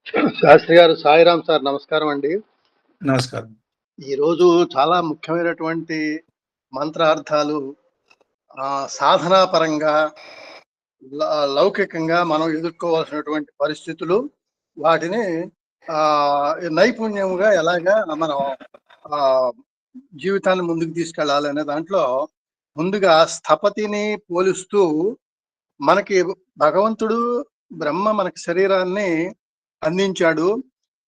శాస్త్రి గారు, సాయిరామ్ సార్, నమస్కారం అండి. నమస్కారం. ఈరోజు చాలా ముఖ్యమైనటువంటి మంత్రార్థాలు సాధనా పరంగా, లౌకికంగా మనం ఎదుర్కోవాల్సినటువంటి పరిస్థితులు, వాటిని నైపుణ్యముగా ఎలాగా మనం జీవితాన్ని ముందుకు తీసుకెళ్ళాలనే దాంట్లో ముందుగా స్థపతిని పోలుస్తూ, మనకి భగవంతుడు బ్రహ్మ మనకి శరీరాన్ని అందించాడు.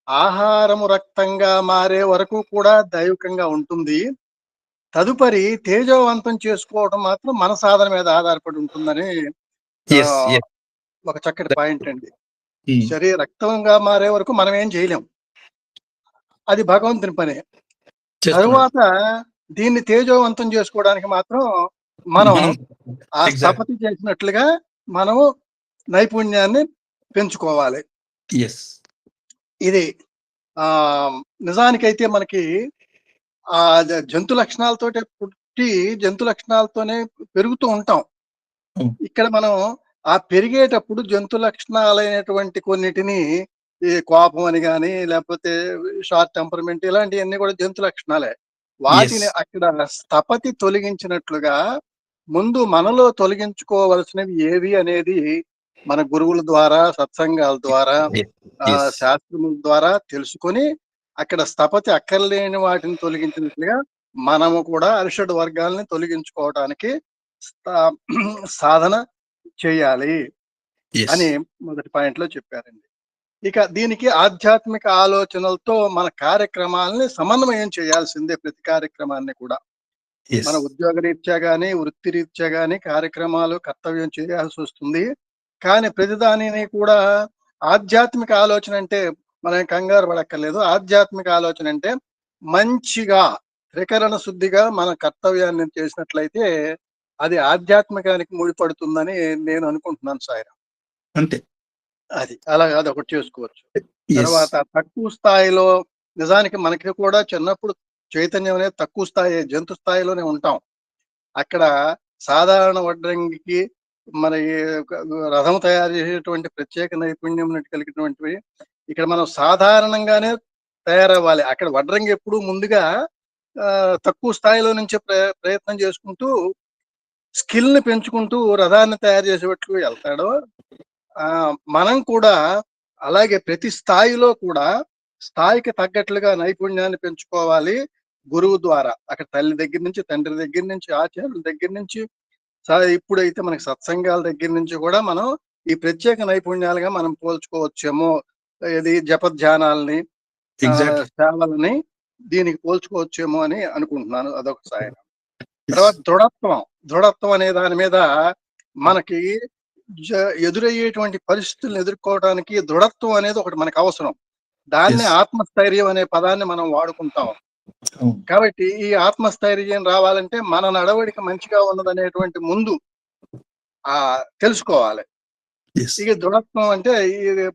ఆహారము రక్తంగా మారే వరకు కూడా దైవికంగా ఉంటుంది. తదుపరి తేజోవంతం చేసుకోవడం మాత్రం మన సాధన మీద ఆధారపడి ఉంటుందని ఒక చక్కటి పాయింట్ అండి. రక్తంగా మారే వరకు మనం ఏం చేయలేం, అది భగవంతుని పనే. తరువాత దీన్ని తేజోవంతం చేసుకోవడానికి మాత్రం మనం ఆ స్థపతి చేసినట్లుగా మనం నైపుణ్యాన్ని పెంచుకోవాలి. ఇది నిజానికైతే మనకి ఆ జంతు లక్షణాలతోటే పుట్టి జంతు లక్షణాలతోనే పెరుగుతూ ఉంటాం. ఇక్కడ మనం ఆ పెరిగేటప్పుడు జంతు లక్షణాలైనటువంటి కొన్నిటిని, ఈ కోపం అని కానీ, లేకపోతే షార్ట్ టెంపర్మెంట్, ఇలాంటివన్నీ కూడా జంతు లక్షణాలే. వాటిని అక్కడ స్థపతి తొలగించినట్లుగా ముందు మనలో తొలగించుకోవలసినవి ఏవి అనేది మన గురువుల ద్వారా, సత్సంగాల ద్వారా, శాస్త్రముల ద్వారా తెలుసుకొని అక్కడ స్థపతి అక్కర్లేని వాటిని తొలగించినట్లుగా మనము కూడా అరిషడ్ వర్గాల్ని తొలగించుకోవడానికి సాధన చేయాలి అని మొదటి పాయింట్ లో చెప్పారండి. ఇక దీనికి ఆధ్యాత్మిక ఆలోచనలతో మన కార్యక్రమాలని సమన్వయం చేయాల్సిందే. ప్రతి కార్యక్రమాన్ని కూడా మన ఉద్యోగ రీత్యా గాని, వృత్తి రీత్యా గాని కార్యక్రమాలు కర్తవ్యం చేయాల్సి వస్తుంది. కానీ ప్రతిదానిని కూడా ఆధ్యాత్మిక ఆలోచన అంటే మనం కంగారు పడక్కర్లేదు. ఆధ్యాత్మిక ఆలోచన అంటే మంచిగా త్రికరణ శుద్ధిగా మన కర్తవ్యాన్ని చేసినట్లయితే అది ఆధ్యాత్మికానికి ముడిపడుతుందని నేను అనుకుంటున్నాను సాయిరామ్. అంతే, అది అలాగే అది ఒకటి చేసుకోవచ్చు. తర్వాత తక్కువ స్థాయిలో, నిజానికి మనకి కూడా చిన్నప్పుడు చైతన్యం అనేది తక్కువ స్థాయి, జంతు స్థాయిలోనే ఉంటాం. అక్కడ సాధారణ వడ్రంగికి మన రథం తయారు చేసేటువంటి ప్రత్యేక నైపుణ్యం కలిగినటువంటివి ఇక్కడ మనం సాధారణంగానే తయారవ్వాలి. అక్కడ వడ్రంగి ఎప్పుడు ముందుగా తక్కువ స్థాయిలో నుంచి ప్రయత్నం చేసుకుంటూ స్కిల్ ని పెంచుకుంటూ రథాన్ని తయారు చేసేటట్లు వెళ్తాడో, మనం కూడా అలాగే ప్రతి స్థాయిలో కూడా స్థాయికి తగ్గట్లుగా నైపుణ్యాన్ని పెంచుకోవాలి. గురువు ద్వారా, అక్కడ తల్లి దగ్గర నుంచి, తండ్రి దగ్గర నుంచి, ఆచార్యుల దగ్గర నుంచి, ఇప్పుడైతే మనకి సత్సంగాల దగ్గర నుంచి కూడా మనం ఈ ప్రత్యేక నైపుణ్యాలుగా మనం పోల్చుకోవచ్చేమో. ఇది జపధ్యానాలని, సేవలని దీనికి పోల్చుకోవచ్చేమో అని అనుకుంటున్నాను. అదొక సాయం. తర్వాత దృఢత్వం అనే దాని మీద మనకి ఎదురయ్యేటువంటి పరిస్థితులను ఎదుర్కోవడానికి దృఢత్వం అనేది ఒకటి మనకు అవసరం. దాన్ని ఆత్మస్థైర్యం అనే పదాన్ని మనం వాడుకుంటాం. కాబట్టి ఈ ఆత్మస్థైర్యం రావాలంటే మన నడవడిక మంచిగా ఉన్నదనేటువంటి ముందు తెలుసుకోవాలి. ఇక దృఢత్వం అంటే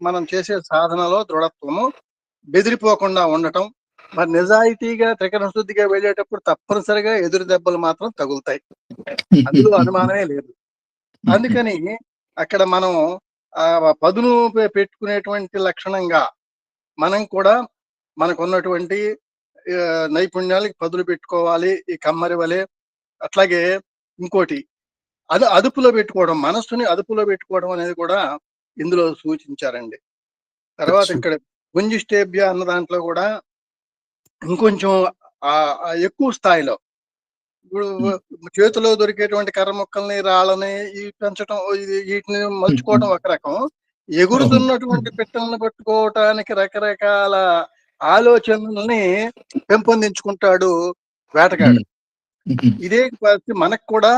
మనం చేసే సాధనలో దృఢత్వము, బెదిరిపోకుండా ఉండటం. మరి నిజాయితీగా త్రికరణ శుద్ధిగా వెళ్ళేటప్పుడు తప్పనిసరిగా ఎదురు దెబ్బలు మాత్రం తగులుతాయి, అందులో అనుమానమే లేదు. అందుకని అక్కడ మనం పదును పెట్టుకునేటువంటి లక్షణంగా మనం కూడా మనకున్నటువంటి నైపుణ్యాలకి పదులు పెట్టుకోవాలి. ఈ కమ్మరి వలె. అట్లాగే ఇంకోటి అదుపులో పెట్టుకోవడం, మనస్సుని అదుపులో పెట్టుకోవడం అనేది కూడా ఇందులో సూచించారండి. తర్వాత ఇక్కడ పుంజిష్టేభ్య అన్న దాంట్లో కూడా ఇంకొంచెం ఎక్కువ స్థాయిలో, ఇప్పుడు చేతిలో దొరికేటువంటి కర్ర ముక్కల్ని, రాళ్ళని పెంచడం, వీటిని మలుచుకోవడం ఒక రకం. ఎగురుతున్నటువంటి పిట్టలను పట్టుకోవటానికి రకరకాల ఆలోచనల్ని పెంపొందించుకుంటాడు వేటగాడు. ఇదే పరిస్థితి మనకు కూడా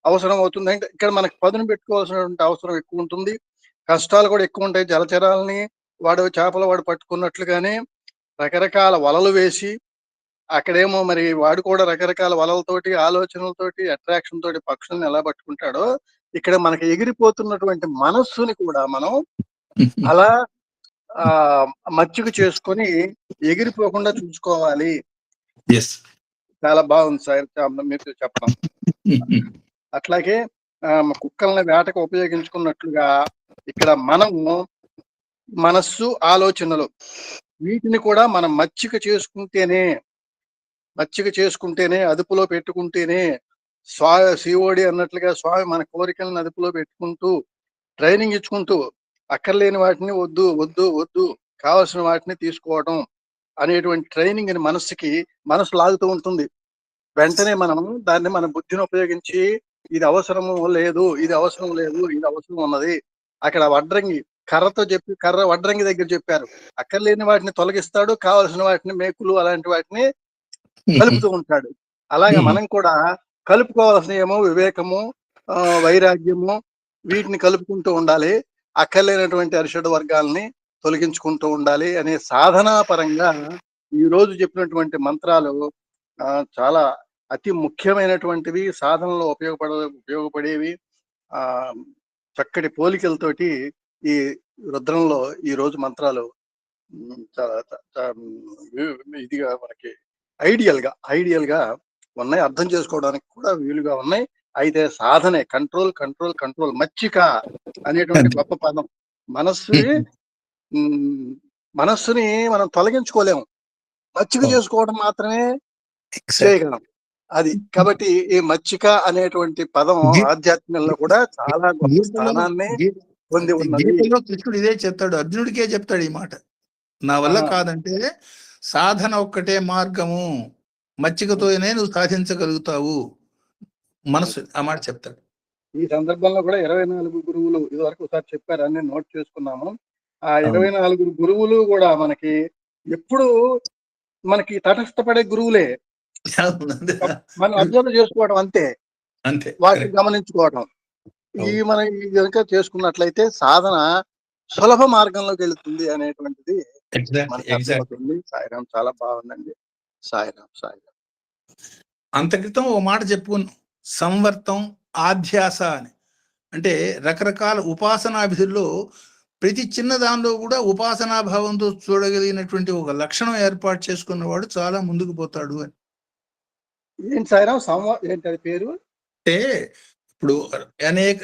అవసరం అవుతుంది. అంటే ఇక్కడ మనకు పదును పెట్టుకోవాల్సినటువంటి అవసరం ఎక్కువ ఉంటుంది. కష్టాలు కూడా ఎక్కువ ఉంటాయి. జలచరాలని చేపలు వాడు పట్టుకున్నట్లుగానే రకరకాల వలలు వేసి, అక్కడేమో మరి వాడు కూడా రకరకాల వలలతోటి, ఆలోచనలతోటి, అట్రాక్షన్ తోటి పక్షుల్ని ఎలా పట్టుకుంటాడో, ఇక్కడ మనకి ఎగిరిపోతున్నటువంటి మనస్సుని కూడా మనం అలా మచ్చిక చేసుకొని ఎగిరిపోకుండా చూసుకోవాలి. చాలా బాగుంది సార్ మీరు చెప్పడం. అట్లాగే కుక్కల్ని వేటకు ఉపయోగించుకున్నట్లుగా ఇక్కడ మనము మనస్సు, ఆలోచనలు వీటిని కూడా మనం మచ్చిక చేసుకుంటేనే అదుపులో పెట్టుకుంటేనే సిఓడి అన్నట్లుగా స్వామి మన కోరికలను అదుపులో పెట్టుకుంటూ ట్రైనింగ్ ఇచ్చుకుంటూ అక్కర్లేని వాటిని వద్దు వద్దు వద్దు కావలసిన వాటిని తీసుకోవడం అనేటువంటి ట్రైనింగ్ మనసు లాగుతూ ఉంటుంది. వెంటనే మనం దాన్ని మన బుద్ధిని ఉపయోగించి ఇది అవసరము లేదు, ఇది అవసరం లేదు, ఇది అవసరం ఉన్నది. అక్కడ కర్ర వడ్రంగి దగ్గర చెప్పారు, అక్కర్లేని వాటిని తొలగిస్తాడు, కావలసిన వాటిని మేకులు అలాంటి వాటిని కలుపుతూ ఉంటాడు. అలాగే మనం కూడా కలుపుకోవాల్సిన ఏమో వివేకము, వైరాగ్యము వీటిని కలుపుకుంటూ ఉండాలి. అక్కర్లేనటువంటి అరిషడ్ వర్గాల్ని తొలగించుకుంటూ ఉండాలి అనే సాధనా పరంగా ఈ రోజు చెప్పినటువంటి మంత్రాలు చాలా అతి ముఖ్యమైనటువంటివి, సాధనలో ఉపయోగపడేవి. చక్కటి పోలికలతోటి ఈ రుద్రంలో ఈ రోజు మంత్రాలు చాలా ఇదిగా మనకి ఐడియల్ గా ఉన్నాయి, అర్థం చేసుకోవడానికి కూడా వీలుగా ఉన్నాయి. అయితే సాధనే కంట్రోల్ కంట్రోల్ కంట్రోల్. మచ్చిక అనేటువంటి గొప్ప పదం. మనస్సుని మనం తొలగించుకోలేము, మచ్చిక చేసుకోవడం మాత్రమే చేయగలం. అది కాబట్టి ఈ మచ్చిక అనేటువంటి పదం ఆధ్యాత్మికంలో కూడా చాలా గొప్ప స్థానాన్ని పొంది ఉన్నది. కృష్ణుడు ఇదే చెప్తాడు, అర్జునుడికే చెప్తాడు ఈ మాట. నా వల్ల కాదంటే సాధన ఒక్కటే మార్గము, మచ్చికతోనే నువ్వు సాధించగలుగుతావు మనసు, ఆ మాట చెప్తాడు. ఈ సందర్భంలో కూడా 24 గురువులు ఇదివరకు ఒకసారి చెప్పారు, అన్ని నోట్ చేసుకున్నాము. ఆ 24 గురువులు కూడా మనకి ఎప్పుడు మనకి తటస్థపడే గురువులే. మనం అబ్జర్వ్ చేసుకోవడం అంతే, వాటిని గమనించుకోవడం. ఇవి మనం కనుక చేసుకున్నట్లయితే సాధన సులభ మార్గంలోకి వెళుతుంది అనేటువంటిది మనకు అర్థమవుతుంది. సాయిరాం, చాలా బాగుందండి. సాయిరాం. అంత క్రితం ఓ మాట చెప్పుకున్నాం, సంవర్తం, ఆధ్యాస అని. అంటే రకరకాల ఉపాసనా విధుల్లో ప్రతి చిన్న దానిలో కూడా ఉపాసనా భావంతో చూడగలిగినటువంటి ఒక లక్షణం ఏర్పాటు చేసుకున్నవాడు చాలా ముందుకు పోతాడు అని. ఏంటి సాయిరాం ఏంటి పేరు? అంటే ఇప్పుడు అనేక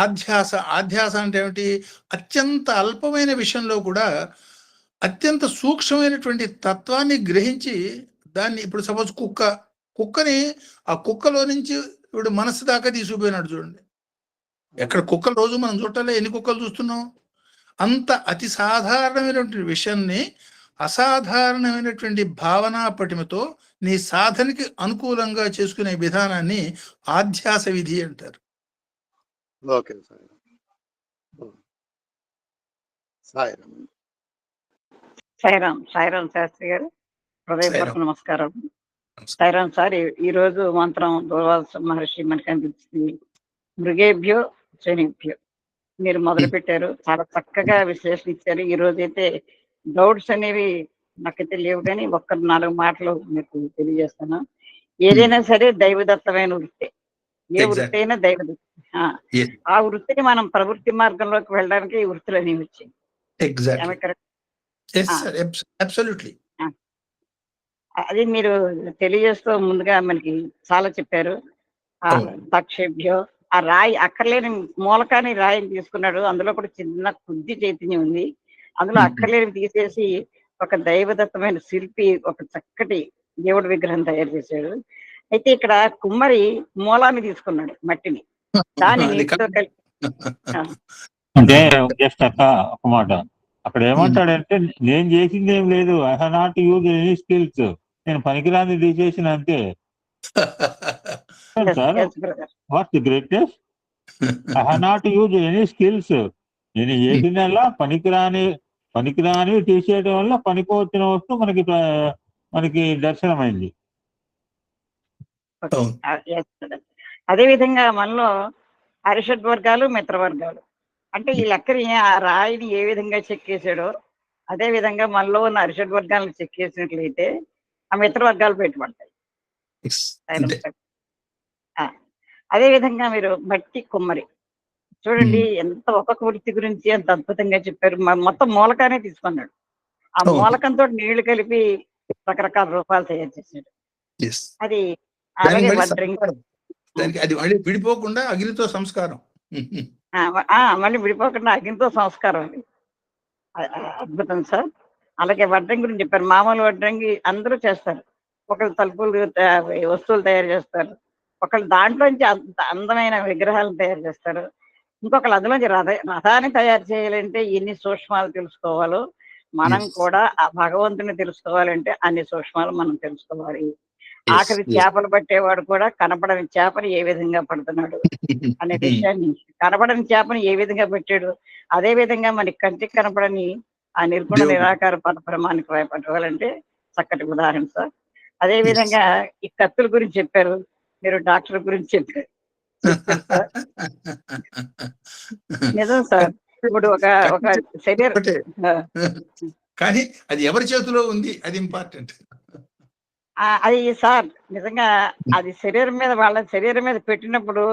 ఆధ్యాస అంటే ఏమిటి? అత్యంత అల్పమైన విషయంలో కూడా అత్యంత సూక్ష్మమైనటువంటి తత్వాన్ని గ్రహించి దాన్ని, ఇప్పుడు సపోజ్ కుక్కని ఆ కుక్కలో నుంచి ఇప్పుడు మనసు దాకా తీసుకుపోయినాడు చూడండి. ఎక్కడ కుక్కలు రోజు మనం చూడాలి, ఎన్ని కుక్కలు చూస్తున్నాం? అంత అతి సాధారణమైనటువంటి విషయాన్ని అసాధారణమైనటువంటి భావనా పటిమతో నీ సాధనకి అనుకూలంగా చేసుకునే విధానాన్ని ఆధ్యాస విధి అంటారు. సాయిరాం శాస్త్రి గారు, హృదయపూర్వక నమస్కారం. సాయిరాం సార్, ఈ రోజు మంత్రం దుర్వాస మహర్షి మనకి అనిపిస్తుంది, మృగేభ్యో శనిభ్యో మీరు మొదలు పెట్టారు. చాలా చక్కగా విశ్లేషణ ఇచ్చారు. ఈ రోజైతే డౌట్స్ అనేవి నాకైతే లేవు, కానీ 4 మాటలు మీకు తెలియజేస్తాను. ఏదైనా సరే దైవదత్తమైన వృత్తి, ఏ వృత్తి అయినా దైవదత్త. ఆ వృత్తిని మనం ప్రవృత్తి మార్గంలోకి వెళ్ళడానికి ఈ వృత్తులు అనేవి వచ్చాయి. అది మీరు తెలియజేస్తూ ముందుగా మనకి చాలా చెప్పారు. దక్షేభ్యో, ఆ రాయి అక్కర్లేని మూలకాన్ని రాయిని తీసుకున్నాడు, అందులో కూడా చిన్న కొద్ది చైతన్యం ఉంది. అందులో అక్కర్లేని తీసేసి ఒక దైవదత్తమైన శిల్పి ఒక చక్కటి దేవుడి విగ్రహం తయారు చేశాడు. అయితే ఇక్కడ కుమ్మరి మూలాన్ని తీసుకున్నాడు, మట్టిని, దాన్ని నీటితో కలిపి. అంటే జస్ట్ ఒక మాట అక్కడ ఏమంటాడంటే, నేను చేసింది ఏం లేదు, I have not use any skills, నేను పనికిరాని తీసేసిన అంతే. What's the greatest? I have not use any skills, నేను చేసిందల్లా పనికిరాని తీసేయడం వల్ల పనికొచ్చిన వస్తువు మనకి దర్శనమైంది. అదే విధంగా మనలో అరిషడ్ వర్గాలు, మిత్రవర్గాలు అంటే ఈ లెక్కని, ఆ రాయిని ఏ విధంగా చెక్కేసాడో అదే విధంగా మనలో ఉన్న అరిషడ్ వర్గాలను చెక్కేసినట్లయితే ఆ మిత్రవర్గాలు పెట్టుబడతాయి. అదే విధంగా మీరు మట్టి కుమ్మరి చూడండి, ఎంత ఒక్కొక్క వృత్తి గురించి ఎంత అద్భుతంగా చెప్పారు. మొత్తం మూలకానే తీసుకున్నాడు, ఆ మూలకంతో నీళ్లు కలిపి రకరకాల రూపాలు తయారు చేశాడు. అది అలాగే అది విడిపోకుండా అగ్నితో సంస్కారం, మళ్ళీ విడిపోకుండా అగ్నితో సంస్కారం. అది అద్భుతం సార్. అలాగే వడ్రంగి గురించి చెప్పారు. మామూలు వడ్రంగి అందరూ చేస్తారు. ఒకళ్ళు తలుపులు వస్తువులు తయారు చేస్తారు. ఒకళ్ళు దాంట్లోంచి అంత అందమైన విగ్రహాలను తయారు చేస్తారు. ఇంకొకళ్ళు అందులోంచి రథాన్ని తయారు చేయాలంటే ఎన్ని సూక్ష్మాలు తెలుసుకోవాలో, మనం కూడా ఆ భగవంతుని తెలుసుకోవాలంటే అన్ని సూక్ష్మాలు మనం తెలుసుకోవాలి. ఆఖరి చేపలు పట్టేవాడు కూడా కనపడని చేపని ఏ విధంగా పడుతున్నాడు అనే విషయాన్ని, కనపడని చేపని ఏ విధంగా పెట్టాడు, అదే విధంగా మనకి కంటికి కనపడని ఆ నిర్గుణ నిరాకార పరబ్రహ్మానికి పట్టుకోవాలంటే చక్కటి ఉదాహరణ సార్. అదే విధంగా ఈ కత్తుల గురించి చెప్పారు, మీరు డాక్టర్ గురించి చెప్పారు. నిజం సార్. ఇప్పుడు ఒక శరీరం కానీ అది ఎవరి చేతిలో ఉంది అది ఇంపార్టెంట్. అది సార్ నిజంగా అది శరీరం మీద, వాళ్ళ శరీరం మీద పెట్టినప్పుడు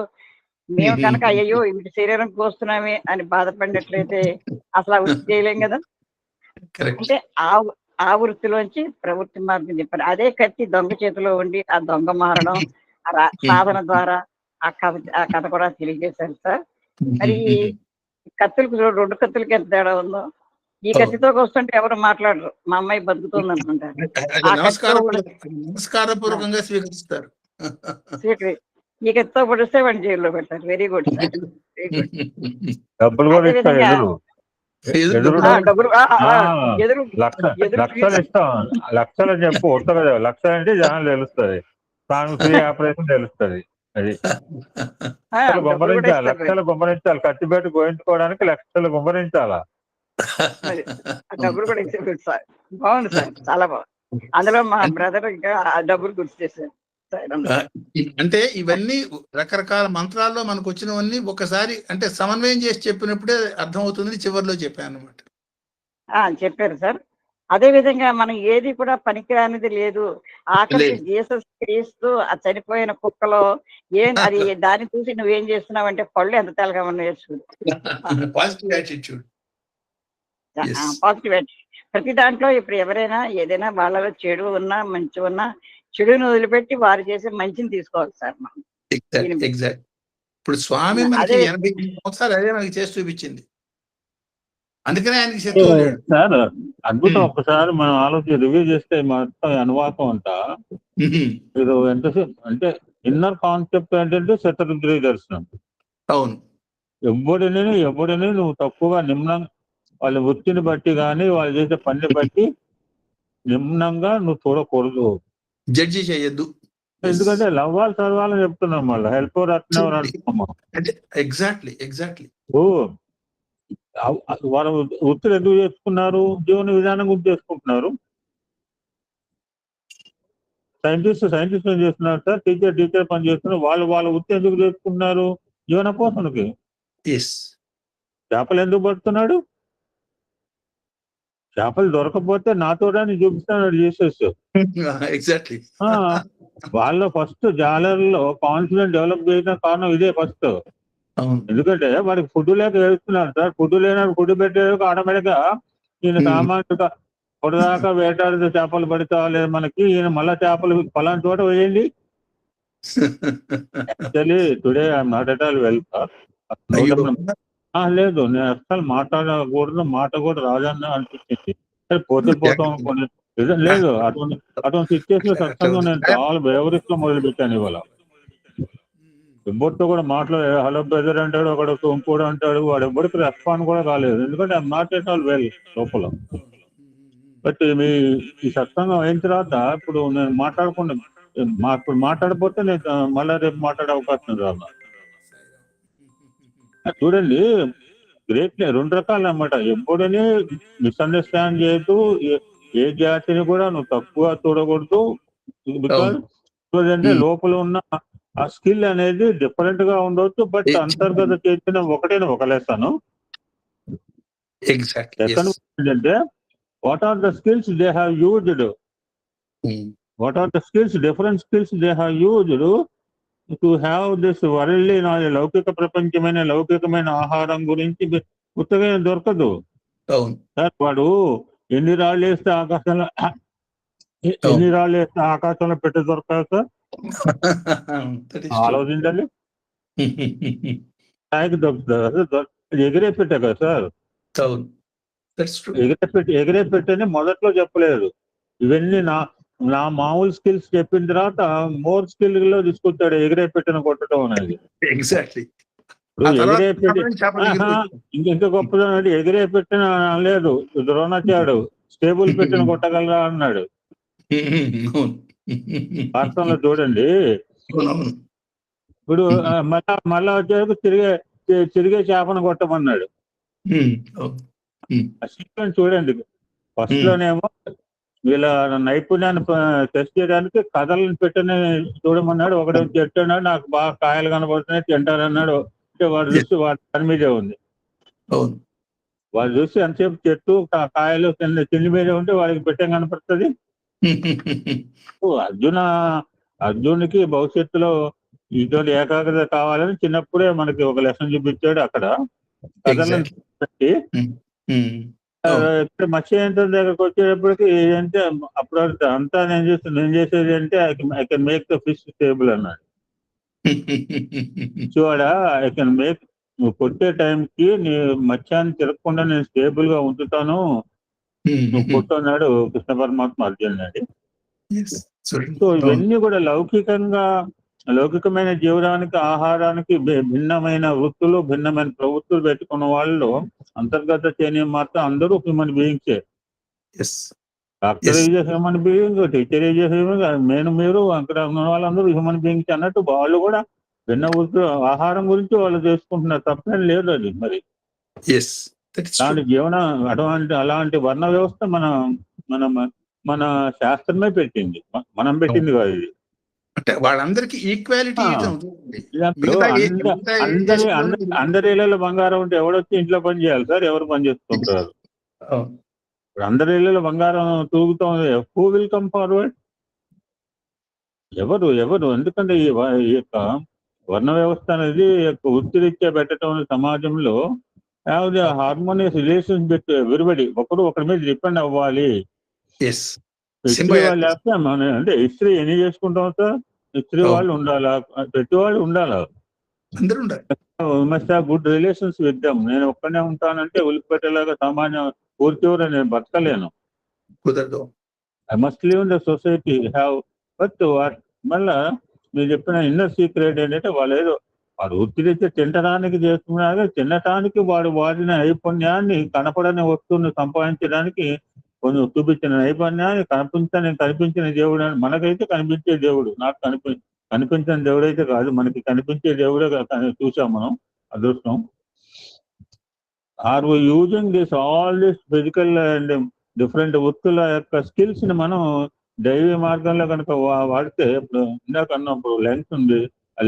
మేము కనుక అయ్యో ఇంటి శరీరం కోస్తున్నామే అని బాధపడినట్లయితే అసలు ఆ వృత్తి చేయలేం కదా. అంటే ఆ వృత్తిలోంచి ప్రవృత్తి మార్గం చెప్పారు. అదే కత్తి దొంగ చేతిలో ఉండి ఆ దొంగ మారడం సాధన ద్వారా ఆ కథ కూడా తెలియజేశారు సార్. మరి కత్తులకు 2 కత్తులకి ఎంత తేడా ఉందో. ఈ కత్తితో వస్తుంటే ఎవరు మాట్లాడరు, మా అమ్మాయి బతుకుతుంది అనుకుంటారు. నమస్కారపూర్వకంగా స్వీకరిస్తారు. ఈ కత్తితో పొడిస్తే వాడిని జైల్లో పెడతారు. Very good sir. డబ్బులు కూడా ఇస్తారు, లక్షలు ఇస్తాం. లక్షలు చెప్పు వస్తుంది, లక్షలు అంటే జనాలు తెలుస్తుంది, తాను ఫ్రీ ఆపరేషన్ తెలుస్తుంది. అది గుమ్మరించాలి, లక్షలు గుమ్మరించాలి, ఖర్చు పెట్టి గోయించుకోవడానికి లక్షలు గుమ్మరించాలా. డబ్బులు కూడా ఇచ్చేది సార్. బాగుంది సార్, చాలా బాగుంది. అందులో మా బ్రదర్ ఇంకా డబ్బులు గుర్తు చేశారు. అంటే ఇవన్నీ రకరకాల మంత్రాల్లో మనకు వచ్చినవన్నీ ఒకసారి అంటే సమన్వయం చేసి చెప్పినప్పుడే అర్థం అవుతుంది. చివరిలో చెప్పాను అనమాట. చెప్పారు సార్. అదే విధంగా మనం ఏది కూడా పనికిరానిది లేదు. ఆఖరికి జీసస్ క్రీస్తు ఆ చనిపోయిన కుక్కలో అది దాన్ని చూసి నువ్వేం చేస్తున్నావు అంటే పళ్ళు ఎంత తెల్లగా ఉన్నాయో చూడు. Positive attitude. Positive attitude. ప్రతి దాంట్లో ఇప్పుడు ఎవరైనా ఏదైనా వాళ్ళలో చెడు ఉన్నా మంచి ఉన్నా చెడుని వదిలిపెట్టి వారు చేసే మంచిని తీసుకోవాలి సార్ మనం. ఎగ్జాక్ట్. ఇప్పుడు స్వామి మనకి 80 సంవత్సరాలు అదే మనకి చేసి చూపించింది. అందుకనే ఆయనకి సార్ అద్భుతం. ఒక్కసారి మనం ఆలోచన రివ్యూ చేస్తే మొత్తం అనువాదం అంతా ఇది ఎంతసేపు అంటే ఇన్నర్ కాన్సెప్ట్ ఏంటంటే శతరుద్రి దర్శనం. అవును. ఎవడిని నువ్వు తక్కువగా నిమ్నంగా వాళ్ళ వృత్తిని బట్టి కానీ వాళ్ళు చేసే పనిని బట్టి నిమ్నంగా నువ్వు చూడకూడదు, జడ్జి చేయొద్దు. ఎందుకంటే లవ్వాలి చదవాలని చెప్తున్నాం, మళ్ళీ హెల్ప్ అట్టినవారు అంటున్నాము. Exactly exactly. వారు వృత్తులు ఎందుకు చేసుకున్నారు? జీవన విధానం గురించి చేసుకుంటున్నారు. సైంటిస్ట్ చేస్తున్నారు సార్, టీచర్ పని చేస్తున్నారు. వాళ్ళ వృత్తి ఎందుకు చేసుకున్నారు? జీవన పోషణకి. చేపలు ఎందుకు పడుతున్నాడు? చేపలు దొరకపోతే నాతోడని చూపిస్తున్నాడు చేసేసి. ఎగ్జాక్ట్లీ. వాళ్ళ ఫస్ట్ జాలర్లో కాన్ఫిడెన్స్ డెవలప్ చేయడం కారణం ఇదే ఫస్ట్. ఎందుకంటే వాడికి ఫుడ్ లేక వేస్తున్నారు సార్. ఫుడ్ లేని ఫుడ్ పెట్టేందుకు ఆటోమేటిక్ గా ఈయన సామాన్యుగా పొడదాకా వేటాడితే చేపలు పడతా లేదు మనకి, ఈయన మళ్ళా చేపలు ఫలాని చోట వేయండి. Actually today I'm not at all well sir. లేదు, నేను అసలు మాట్లాడకూడదు, మాట కూడా రాజన్న అనిపించింది. పోతే పోతాం అనుకోండి. లేదు, అటువంటి సిచ్యువేషన్ సత్సంగం నేను చాలా బేవరిస్లో మొదలు పెట్టాను ఇవాళ. ఎవరితో కూడా మాట్లాడే హలో బ్రదర్ అంటాడు, ఒకడు ఇంకోడు అంటాడు, వాడు ఎవరికి రెస్పాండ్ కూడా కాలేదు. ఎందుకంటే I'm not at all well లోపల. బట్ ఈ సత్సంగం అయిన తర్వాత ఇప్పుడు నేను మాట్లాడకుండా ఇప్పుడు మాట్లాడకపోతే నేను మళ్ళీ రేపు మాట్లాడే అవకాశం రాదు. చూడండి, గ్రేట్ 2 రకాలు అన్నమాట. ఎప్పుడని మిస్అండర్స్టాండ్ చేయొద్దు, ఏ జాతిని కూడా నువ్వు తక్కువ చూడకూడదు. బికాజ్ అంటే లోపల ఉన్న ఆ స్కిల్ అనేది డిఫరెంట్ గా ఉండొచ్చు, బట్ అంతర్గత చైతన్యం ఒకటేనా ఒక లెసను. ఏంటంటే what are the skills they have used, different skills they have used to have this worldly knowledge. లౌకిక ప్రపంచమైన లౌకికమైన ఆహారం గురించి ఉత్తగా దొరకదు సార్. వాడు ఎన్ని రాళ్ళు వేస్తే ఆకాశంలో పెట్టి దొరకదు సార్. ఆలోచించండి. దొరుకుతుంది ఎగిరే పెట్టా కదా సార్. ఎగిరే పెట్టని మొదట్లో చెప్పలేదు. ఇవన్నీ నా మామూలు స్కిల్స్ చెప్పిన తర్వాత మోర్ స్కిల్ లో తీసుకొచ్చాడు ఎగిరే పెట్టిన కొట్టడం అనేది. ఎగ్జాక్ట్లీ. ఎగిరే పెట్టి ఇంకా గొప్పదనం అంటే ఎగిరే పెట్టిన లేదు, ద్రోణాచార్యుడు స్టేబుల్ పెట్టిన కొట్టగలరా అన్నాడు. భారతంలో చూడండి. ఇప్పుడు మళ్ళా వచ్చేందుకు తిరిగే చేపను కొట్టమన్నాడు. సీక్వెన్స్ చూడండి. ఫస్ట్ లోనేమో వీళ్ళ నైపుణ్యాన్ని టెస్ట్ చేయడానికి కథలను పెట్టని చూడమన్నాడు. ఒకటి చెట్టు అన్నాడు, నాకు బాగా కాయలు కనబడుతున్నాయి తింటారన్నాడు. వాడు చూసి వాడి పని మీదే ఉంది. వాడు చూసి ఎంతసేపు చెట్టు కాయలు తిండి మీదే ఉంటే వాడికి పెట్టం కనపడుతుంది. అర్జునుడికి భవిష్యత్తులో ఇటువంటి ఏకాగ్రత కావాలని చిన్నప్పుడే మనకి ఒక లెసన్ చూపించాడు. అక్కడ కథలను పెట్టి మత్స్యయంత్రం దగ్గరకు వచ్చేటప్పటికి ఏంటంటే అప్పుడు అంతా నేను చేసేది అంటే I can make the fish stable అన్నాడు. చూడ ఐ కెన్ మేక్, నువ్వు కొట్టే టైంకి నీ మత్స్యాన్ని తిరగకుండా నేను స్టేబుల్ గా ఉంచుతాను, నువ్వు కొట్టు అన్నాడు కృష్ణ పరమాత్మ అర్జునుడు. సో ఇవన్నీ కూడా లౌకికమైన జీవనానికి, ఆహారానికి భిన్నమైన వృత్తులు, భిన్నమైన ప్రవృత్తులు పెట్టుకున్న వాళ్ళు అంతర్గత చైతన్యం మాత్రం అందరూ హ్యూమన్ బీయింగ్సే. Doctor is human being, teacher is human, మీరు అక్కడ ఉన్న వాళ్ళందరూ హ్యూమన్ బీయింగ్స్ అన్నట్టు వాళ్ళు కూడా భిన్న వృత్తులు, ఆహారం గురించి వాళ్ళు చేసుకుంటున్నారు. తప్పేం లేదు అది. మరి దాని జీవనం అలాంటి వర్ణ వ్యవస్థ మన శాస్త్రమే పెట్టింది, మనం పెట్టింది కాదు ఇది. అంటే వాళ్ళందరికీ ఈక్వాలిటీ. అందరి ఇళ్లలో బంగారం ఉంటే ఎవడొచ్చి ఇంట్లో పని చేయాలి సార్? ఎవరు పని చేస్తుంటారు? అందరి ఇళ్లలో బంగారం తూగుతుంది. Who will come forward? ఎవరు? ఎందుకంటే ఈ యొక్క వర్ణ వ్యవస్థ అనేది వృత్తిరీత్యా పెట్టడం సమాజంలో హార్మోనియస్ రిలేషన్స్ పెట్టి ఎవ్రీబడి ఒకరు ఒకరి మీద డిపెండ్ అవ్వాలి. ఇస్త్రీ వాళ్ళు లేకపోతే అంటే ఇస్త్రీ ఎన్ని చేసుకుంటాం సార్? ఇస్త్రీ వాళ్ళు ఉండాలా, ప్రతి వాళ్ళు ఉండాలా, అందరూ ఉండాలి. Must have good relations with them. నేను ఒక్కనే ఉంటానంటే ఉలిపెట్టేలాగా సమాజం పూర్తివర నేను బతకలేను. కుదరదు. I must live in the society have. But మళ్ళా మీరు చెప్పిన ఇన్నర్ సీక్రెట్ ఏంటంటే వాళ్ళు ఏదో వాడు వృత్తిరీత్యా తినడానికి చేస్తున్నారు. తినటానికి వాడు వాడిన నైపుణ్యాన్ని కనపడని వస్తువుని సంపాదించడానికి కొంచెం చూపించిన నైపుణ్యాన్ని కనిపించిన దేవుడు అని. మనకైతే కనిపించే దేవుడు, నాకు కనిపించిన దేవుడు అయితే కాదు, మనకి కనిపించే దేవుడే చూసాం మనం. అదృష్టం. Are using all this physical and different వృత్తుల యొక్క స్కిల్స్ ని మనం దైవీ మార్గంలో కనుక వాడితే, ఇప్పుడు ఇందాక అన్నప్పుడు లెన్స్ ఉంది, ఆ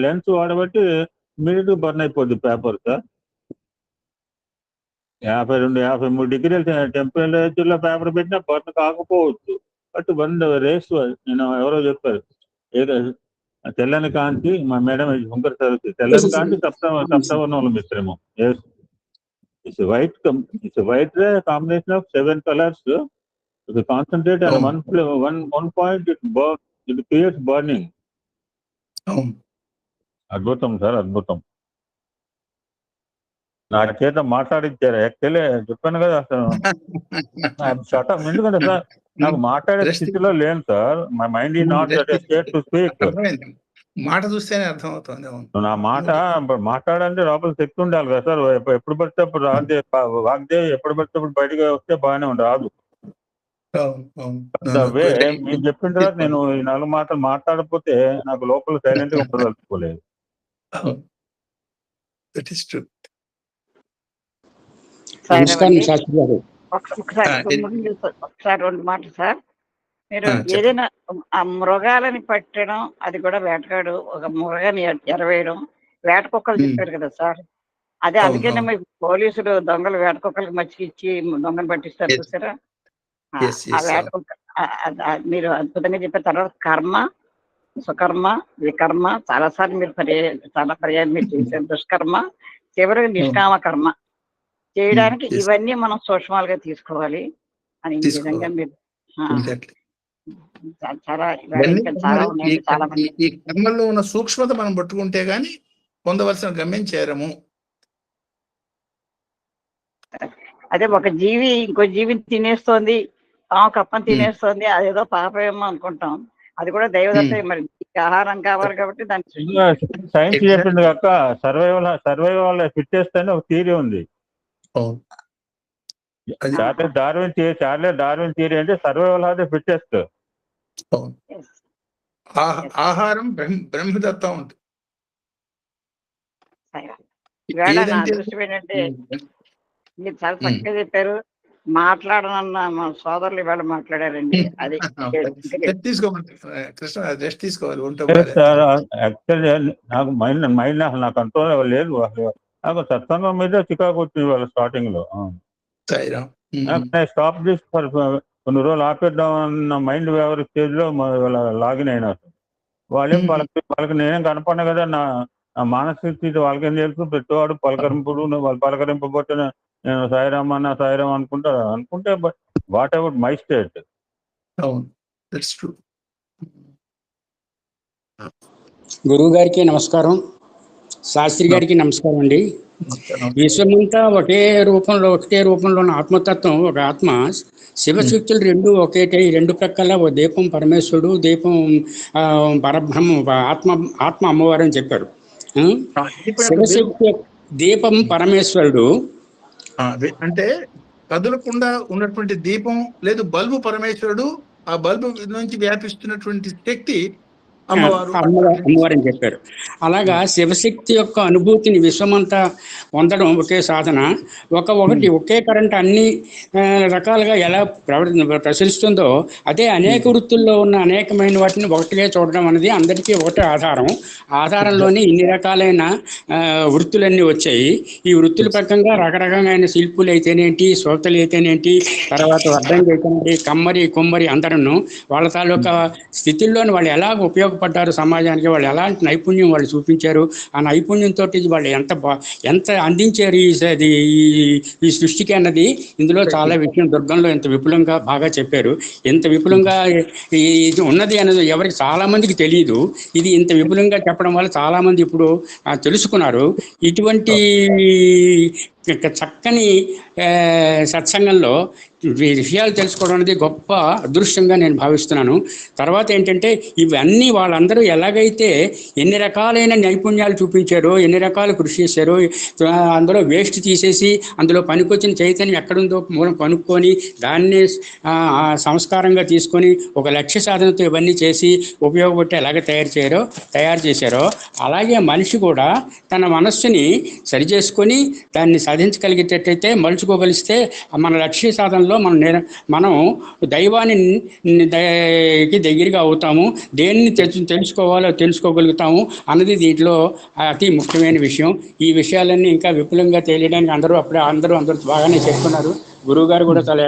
లెన్స్ వాడబట్టి ఇమీడియట్ బర్న్ అయిపోద్ది పేపర్ సార్. 52-53 డిగ్రీల టెంపరేచర్ లో పేపర్ పెట్టినా బర్న్ కాకపోవచ్చు. బట్ రేస్ నేను ఎవరో చెప్పారు, తెల్లని కాంతి, మా మేడం ఉంకర చదువుతుంది, తెల్లని కాంతి సప్తవర్ణముల మిశ్రమం. It's white ray combination of 7 colors. If you concentrate on one point, it creates burning. అద్భుతం సార్, అద్భుతం. నా చేత మాట్లాడించారు. యాక్చువల్లీ చెప్పాను కదా, అసలు ఎందుకంటే సార్ నాకు మాట్లాడే స్థితిలో లేను sir. My mind is not that state to speak. మాట చూస్తేనే అర్థం అవుతుంది. నా మాట మాట్లాడాలంటే లోపల శక్తి ఉండాలి కదా సార్. ఎప్పుడు పడితే అప్పుడు వాగ్దేవి ఎప్పుడు పడితే అప్పుడు బయటకు వస్తే బాగానే రాదు. మీరు చెప్పిన తర్వాత నేను ఈ 4 మాటలు మాట్లాడకపోతే నాకు లోపల సైలెంట్ గా ఉండదలుచుకోలేదు. ఒకసారి 2 మాటలు సార్. మీరు ఏదైనా మృగాలని పట్టడం, అది కూడా వేటగాడు ఒక మృగాన్ని ఎరవేయడం, వేట కుక్కలు చెప్పారు కదా సార్. అదే అందుకనే మీకు పోలీసులు దొంగలు వేట కుక్కలకి మచ్చికిచ్చి దొంగను పట్టిస్తారు చూసారా? ఆ వేట కుక్క మీరు అద్భుతంగా చెప్పారు. తర్వాత కర్మ, సుకర్మ, వికర్మ చాలాసార్లు మీరు చాలా పర్యాలు మీరు చేశారు. దుష్కర్మ, చివరికి నిష్కామ కర్మ చేయడానికి ఇవన్నీ మనం సూక్ష్మాలుగా తీసుకోవాలి అని ఈ విధంగా మీరు చాలా ఉన్నాయి. చాలా మంది ఈ కర్మల్లో ఉన్న సూక్ష్మత మనం పట్టుకుంటే గానీ పొందవలసిన గమ్యం చేరము. అదే ఒక జీవి ఇంకో జీవిని తినేస్తోంది, పాము కప్పని తినేస్తోంది, అదేదో పాపమేమో అనుకుంటాం. అది కూడా దైవదత్త. మరి ఆహారం కావాలి కాబట్టి దాన్ని సైన్స్ చెప్పింది కాక సర్వైవల్ ఫిట్టెస్ట్ అని ఒక థియరీ ఉంది. చార్లెస్ డార్విన్ థియరీ అంటే సర్వైవల్ ఆఫ్ ద ఫిట్టెస్ట్. ఆహారం బ్రహ్మదత్తం ఉంటుంది. ఇవాళ నా అదృష్టం ఏంటంటే మీరు చాలా చక్కగా చెప్పారు. మాట్లాడనన్న మా సోదరులు ఇవాళ మాట్లాడారండి. అది తీసుకోమంటే కృష్ణ రెస్ట్ తీసుకోవాలి. యాక్చువల్లీ నాకు మైండ్ నాకు కంట్రోల్ లేదు. నాకు సత్సంగం మీద చికాకు వచ్చింది వాళ్ళ స్టార్టింగ్ లో. స్టాప్ దిస్ ఫర్ కొన్ని రోజులు ఆపేద్దాం అన్న మైండ్ ఎవరి స్టేజ్ లో లాగిన్ అయినా వాళ్ళేం వాళ్ళకి నేనేం కనపడినా కదా. నా మానసిక స్థితి వాళ్ళకేం తెలుసు. ప్రతివాడు పలకరింపుడు, వాళ్ళు పలకరింపబోతే నేను సాయిరామ్ అనుకుంటే వాట్ అబౌట్ మై స్టేట్? గురువు గారికి నమస్కారం, శాస్త్రి గారికి నమస్కారం అండి. విశ్వమంతా ఒకటే రూపంలో ఉన్న ఆత్మతత్వం, ఒక ఆత్మ. శివశక్తులు రెండు ఒకేటే. రెండు ప్రక్కల ఒక దీపం పరమేశ్వరుడు, దీపం పరబ్రహ్మ, ఆత్మ అమ్మవారు అని చెప్పారు. శివశక్తి దీపం పరమేశ్వరుడు అంటే కదలకుండా ఉన్నటువంటి దీపం లేదు బల్బు పరమేశ్వరుడు, ఆ బల్బు నుంచి వ్యాపిస్తున్నటువంటి శక్తి అమ్మవారని చెప్పారు. అలాగా శివశక్తి యొక్క అనుభూతిని విశ్వమంతా పొందడం ఒకే సాధన. ఒకే కరెంట్ అన్ని రకాలుగా ఎలా ప్రసరిస్తుందో అదే అనేక వృత్తుల్లో ఉన్న అనేకమైన వాటిని ఒకటిగా చూడడం అనేది అందరికీ ఒకటే ఆధారంలోనే ఇన్ని రకాలైన వృత్తులన్నీ వచ్చాయి. ఈ వృత్తుల ప్రకంగా రకరకమైన శిల్పులు అయితేనేంటి, శ్రోతలు అయితేనేంటి, తర్వాత అడ్డంగా అయితేనేంటి, కమ్మరి కుమ్మరి అందరూ వాళ్ళ తాలూకా స్థితిల్లోని వాళ్ళు ఎలా ఉపయోగపడ్డారు సమాజానికి, వాళ్ళు ఎలాంటి నైపుణ్యం వాళ్ళు చూపించారు, ఆ నైపుణ్యంతో వాళ్ళు ఎంత అందించారు ఈ సృష్టికి అన్నది ఇందులో చాలా విషయం దుర్గంలో ఎంత విపులంగా బాగా చెప్పారు. ఎంత విపులంగా ఇది ఉన్నది అనేది ఎవరికి చాలా మందికి తెలియదు. ఇది ఇంత విపులంగా చెప్పడం వల్ల చాలా మంది ఇప్పుడు తెలుసుకున్నారు. ఇటువంటి చక్కని సత్సంగంలో విషయాలు తెలుసుకోవడం అనేది గొప్ప అదృష్టంగా నేను భావిస్తున్నాను. తర్వాత ఏంటంటే ఇవన్నీ వాళ్ళందరూ ఎలాగైతే ఎన్ని రకాలైన నైపుణ్యాలు చూపించారో, ఎన్ని రకాలు కృషి చేశారో, అందులో వేస్ట్ తీసేసి అందులో పనికొచ్చిన చైతన్యం ఎక్కడుందో మూలం కనుక్కొని దాన్ని సంస్కారంగా తీసుకొని ఒక లక్ష్య సాధనతో ఇవన్నీ చేసి ఉపయోగపట్టి ఎలాగ తయారు చేశారో అలాగే మనిషి కూడా తన మనస్సుని సరిచేసుకొని దాన్ని సాధించగలిగేటట్టయితే మలుచుకోగలిస్తే మన లక్ష్య సాధనలో మనం దైవానికి దగ్గరగా అవుతాము. దేన్ని తెలుసుకోగలుగుతాము అన్నది దీంట్లో అతి ముఖ్యమైన విషయం. ఈ విషయాలన్నీ ఇంకా విపులంగా తెలియడానికి అందరూ బాగానే చెప్తున్నారు. గురువు గారు కూడా చాలా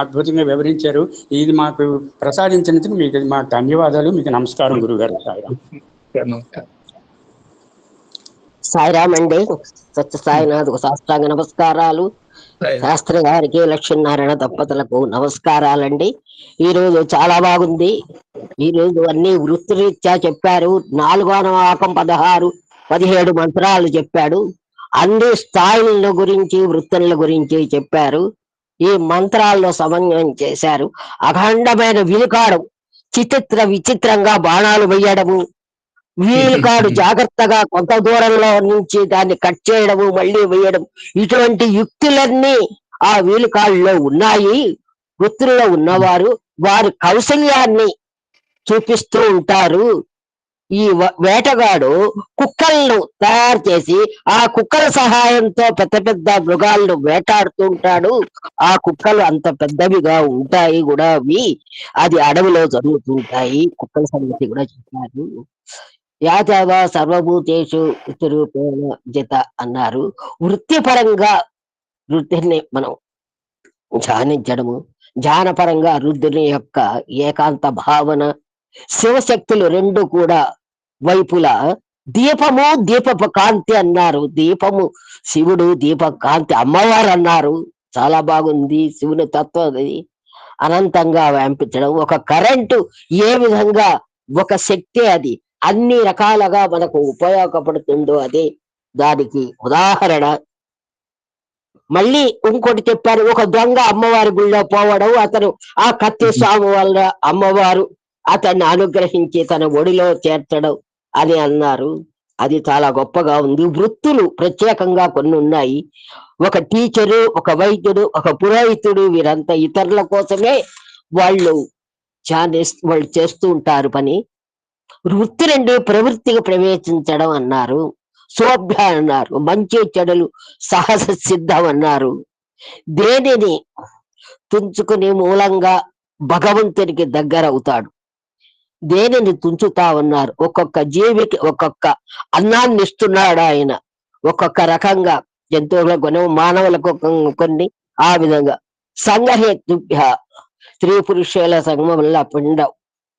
అద్భుతంగా వివరించారు. ఇది మాకు ప్రసాదించినందుకు మీకు మాకు ధన్యవాదాలు. మీకు నమస్కారం గురువు గారు. సాయిరామ్ అండి. సత్య సాయినాథ్కు సాష్టాంగ నమస్కారాలు. శాస్త్రి గారికి, లక్ష్మీనారాయణ దంపతులకు నమస్కారాలండి. ఈ రోజు చాలా బాగుంది. ఈ రోజు అన్ని వృత్తిరీత్యా చెప్పారు. 4వ నవాకం 16-17 మంత్రాలు చెప్పాడు. అన్ని స్థాయిల గురించి, వృత్తుల గురించి చెప్పారు. ఈ మంత్రాల్లో సమన్వయం చేశారు. అఖండమైన విలుకాడు, విచిత్రంగా బాణాలు వేయడము, వీలుకాడు జాగ్రత్తగా కొంత దూరంలో నుంచి దాన్ని కట్ చేయడము, మళ్ళీ వేయడం, ఇటువంటి యుక్తులన్నీ ఆ వీలుకాళ్ళలో ఉన్నాయి. వృత్తుల్లో ఉన్నవారు వారి కౌశల్యాన్ని చూపిస్తూ ఉంటారు. ఈ వేటగాడు కుక్కలను తయారు చేసి ఆ కుక్కల సహాయంతో పెద్ద మృగాలను వేటాడుతూ ఉంటాడు. ఆ కుక్కలు అంత పెద్దవిగా ఉంటాయి కూడా, అది అడవిలో జరుగుతుంటాయి. కుక్కల సంగతి కూడా చెప్పారు. యాదవ సర్వభూతేషు రూపేణ జిత అన్నారు. వృత్తిపరంగా వృద్ధిని మనం ధ్యానించడము, ధ్యానపరంగా రుద్రుని యొక్క ఏకాంత భావన, శివశక్తులు రెండు కూడా వైపులా దీపము, దీపపు కాంతి అన్నారు. దీపము శివుడు, దీప కాంతి అమ్మవారు అన్నారు. చాలా బాగుంది. శివుని తత్వం అది అనంతంగా వ్యాపించడం. ఒక కరెంటు ఏ విధంగా ఒక శక్తి అది అన్ని రకాలుగా మనకు ఉపయోగపడుతుందో అదే దానికి ఉదాహరణ. మళ్ళీ ఇంకోటి చెప్పారు, ఒక దొంగ అమ్మవారి గుళ్ళో పోవడం, అతను ఆ కత్తి స్వామి వల్ల అమ్మవారు అతన్ని అనుగ్రహించి తన ఒడిలో చేర్చడం అని అన్నారు. అది చాలా గొప్పగా ఉంది. వృత్తులు ప్రత్యేకంగా కొన్ని ఉన్నాయి. ఒక టీచరు, ఒక వైద్యుడు, ఒక పురోహితుడు, వీరంతా ఇతరుల కోసమే వాళ్ళు వాళ్ళు చేస్తూ ఉంటారు పని. వృత్తి నుండి ప్రవృత్తికి ప్రవేశించడం అన్నారు. శోభ్య అన్నారు, మంచి చెడులు సహజ సిద్ధం అన్నారు. దేనిని తుంచుకుని మూలంగా భగవంతునికి దగ్గర అవుతాడు, దేనిని తుంచుతావన్నారు. ఒక్కొక్క జీవికి ఒక్కొక్క అన్నాన్ని ఇస్తున్నాడు ఆయన. ఒక్కొక్క రకంగా జంతువుల కొన్ని, మానవులకు కొన్ని. ఆ విధంగా సంగహేతుభ్య స్త్రీ పురుషుల సంగమం వల్ల పిండం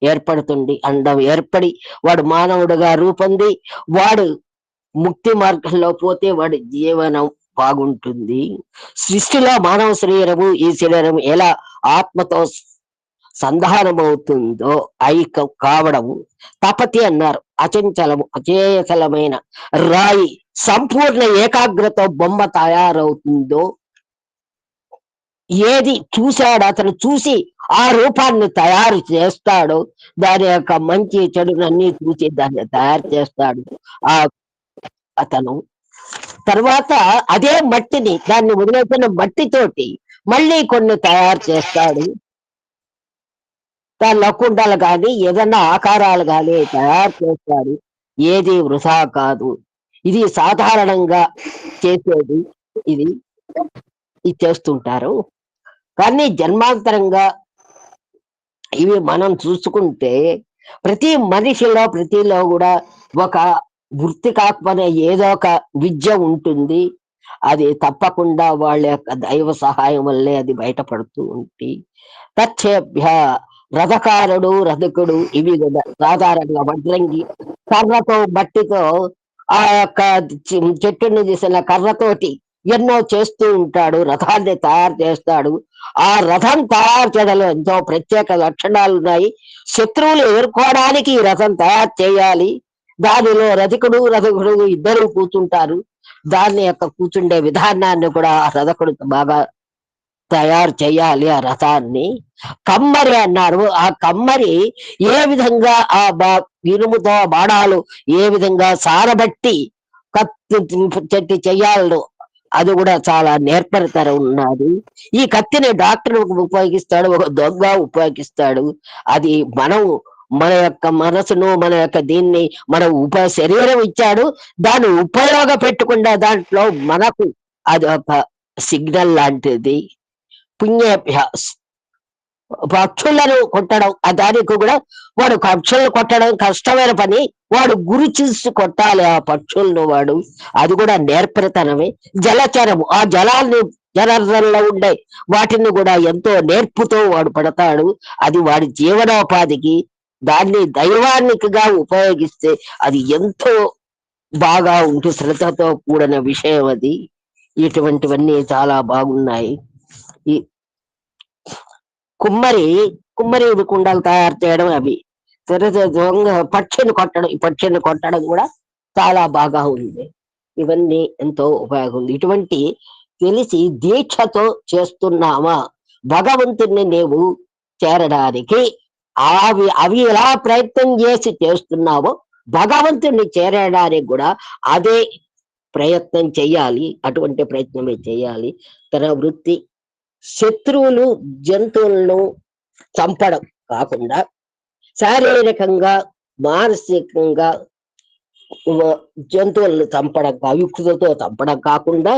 ఏర్పడుతుంది. అండం ఏర్పడి వాడు మానవుడుగా రూపొంది వాడు ముక్తి మార్గంలో పోతే వాడి జీవనం బాగుంటుంది. సృష్టిలో మానవ శరీరము, ఈ శరీరం ఎలా ఆత్మతో సంధానమవుతుందో ఐక్యం కావడము తపతి అన్నారు. అచంచలము, అచేతలమైన రాయి సంపూర్ణ ఏకాగ్రత బొమ్మ తయారవుతుందో, ఏది చూశాడు అతను చూసి ఆ రూపాన్ని తయారు చేస్తాడు, దాని యొక్క మంచి చెడునన్నీ చూసి దాన్ని తయారు చేస్తాడు ఆ అతను. తర్వాత అదే మట్టిని, దాన్ని వదిలేసిన మట్టితోటి మళ్ళీ కొన్ని తయారు చేస్తాడు. దానిలో కుండలు కానీ ఏదన్నా ఆకారాలు కానీ తయారు చేస్తాడు. ఏది వృధా కాదు. ఇది సాధారణంగా చేసేది, ఇది చేస్తుంటారు. కానీ జన్మాంతరంగా ఇవి మనం చూసుకుంటే ప్రతి మనిషిలో, ప్రతిలో కూడా ఒక వృత్తి కాకపోయినా ఏదో ఒక విద్య ఉంటుంది. అది తప్పకుండా వాళ్ళ యొక్క దైవ సహాయం వల్లే అది బయటపడుతూ ఉంటుంది. తచ్చేభ్య రథకారుడు, రథకుడు ఇవి కూడా సాధారణంగా వడ్రంగి కర్రతో, మట్టితో, ఆ యొక్క చెట్టుని తీసిన కర్రతోటి ఎన్నో చేస్తూ ఉంటాడు. రథాన్ని తయారు చేస్తాడు. ఆ రథం తయారు చేయడంలో ఎంతో ప్రత్యేక లక్షణాలు ఉన్నాయి. శత్రువులు ఎదుర్కోవడానికి ఈ రథం తయారు చేయాలి. దానిలో రథకుడు, రథకుడు ఇద్దరు కూర్చుంటారు. దాన్ని యొక్క కూర్చుండే విధానాన్ని కూడా ఆ రథకుడు బాగా తయారు చేయాలి. ఆ రథాన్ని కమ్మరి అన్నారు. ఆ కమ్మరి ఏ విధంగా ఆ ఇనుముతో బాణాలు ఏ విధంగా సారబట్టి కత్తి చెయ్యాలో అది కూడా చాలా నేర్పరితరం ఉన్నది. ఈ కత్తిని డాక్టర్ ఉపయోగిస్తాడు, ఒక దొంగ ఉపయోగిస్తాడు. అది మనం మన యొక్క మనసును, మన యొక్క దీన్ని, మన శరీరం ఇచ్చాడు, దాన్ని ఉపయోగ పెట్టుకుండా దాంట్లో మనకు అది ఒక సిగ్నల్ లాంటిది. పుణ్యాభ్యాస్ పక్షులను కొట్టడం, దానికి కూడా వాడు పక్షులను కొట్టడం కష్టమైన పని. వాడు గురి చూసి కొట్టాలి ఆ పక్షులను వాడు, అది కూడా నేర్పరితనమే. జలచరము, ఆ జలాన్ని జలంలో ఉండే వాటిని కూడా ఎంతో నేర్పుతో వాడు పడతాడు. అది వాడి జీవనోపాధికి, దాన్ని దైవానికిగా ఉపయోగిస్తే అది ఎంతో బాగా ఉంటూ శ్రద్ధతో కూడిన విషయం అది. ఇటువంటివన్నీ చాలా బాగున్నాయి. ఈ కుమ్మరి కుండలు తయారు చేయడం, అవి దొంగ పక్షిని కొట్టడం, ఈ పక్షిని కొట్టడం కూడా చాలా బాగా ఉంది. ఇవన్నీ ఎంతో ఉపయోగం ఉంది. ఇటువంటి తెలిసి దీక్షతో చేస్తున్నామా భగవంతుని నీవు చేరడానికి, అవి ఎలా ప్రయత్నం చేసి చేస్తున్నావో భగవంతుని చేరడానికి కూడా అదే ప్రయత్నం చెయ్యాలి. అటువంటి ప్రయత్నమే చేయాలి. తన వృత్తి శత్రువులు, జంతువులను చంపడం కాకుండా శారీరకంగా, మానసికంగా జంతువులను చంపడం, యుక్తితో చంపడం కాకుండా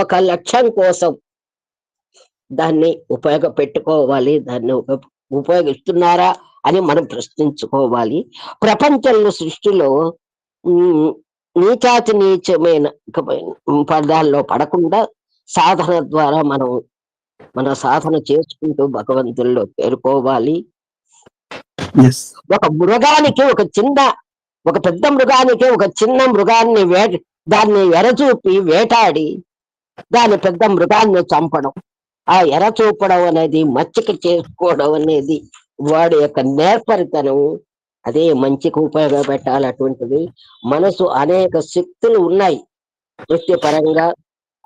ఒక లక్ష్యం కోసం దాన్ని ఉపయోగపెట్టుకోవాలి. దాన్ని ఉపయోగిస్తున్నారా అని మనం ప్రశ్నించుకోవాలి. ప్రపంచంలో, సృష్టిలో నీచాతి నీచమైన పదాల్లో పడకుండా సాధన ద్వారా మన సాధన చేసుకుంటూ భగవంతుల్లో చేరుకోవాలి. ఒక మృగానికి ఒక పెద్ద మృగానికి ఒక చిన్న మృగాన్ని దాన్ని ఎరచూపి వేటాడి దాని పెద్ద మృగాన్ని చంపడం, ఆ ఎరచూపడం అనేది, మచ్చిక చేసుకోవడం అనేది వాడి యొక్క నేర్పరితనం. అదే మంచికి ఉపయోగపెట్టాలి. అటువంటిది మనసు అనేక శక్తులు ఉన్నాయి. వృత్తిపరంగా